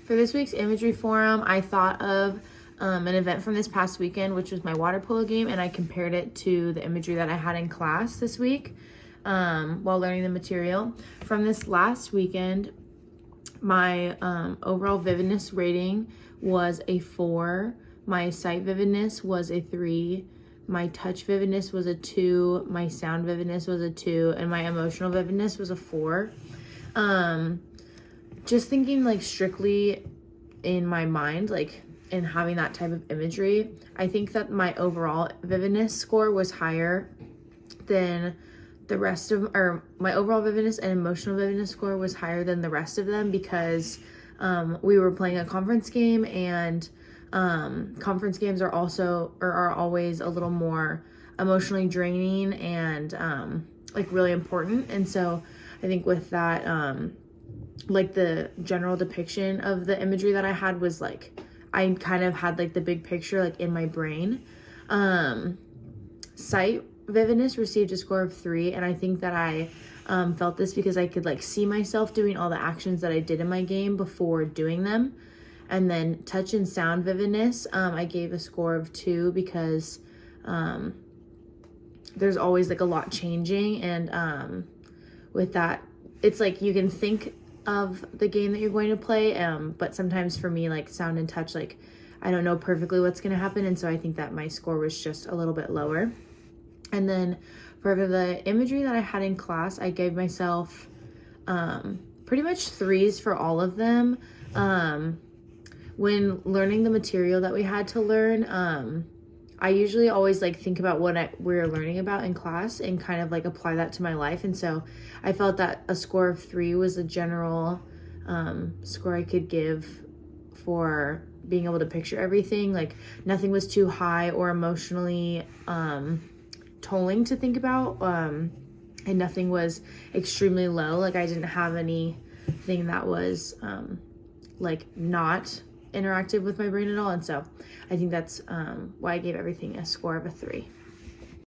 For this week's imagery forum, I thought of an event from this past weekend, which was my water polo game, and I compared it to the imagery that I had in class this week while learning the material. From this last weekend, my overall vividness rating was a 4, my sight vividness was a 3, my touch vividness was a 2, my sound vividness was a 2, and my emotional vividness was a 4. Just thinking like strictly in my mind, like in having that type of imagery, I think that my overall vividness score was higher than the rest of, or my overall vividness and emotional vividness score was higher than the rest of them because we were playing a conference game, and conference games are always a little more emotionally draining and like really important. And so I think with that, like the general depiction of the imagery that I had was like, I kind of had like the big picture like in my brain. Sight vividness received a score of 3, and I think that I felt this because I could like see myself doing all the actions that I did in my game before doing them. And then touch and sound vividness, I gave a score of 2 because there's always like a lot changing, and with that, it's like you can think of the game that you're going to play, but sometimes for me, like sound and touch, like I don't know perfectly what's going to happen, and so I think that my score was just a little bit lower. And then for the imagery that I had in class, I gave myself pretty much 3s for all of them. When learning the material that we had to learn, I usually always like think about what we're learning about in class and kind of like apply that to my life. And so I felt that a score of 3 was a general score I could give for being able to picture everything. Like nothing was too high or emotionally tolling to think about, and nothing was extremely low. Like I didn't have anything that was like not interactive with my brain at all. And so I think that's why I gave everything a score of a 3.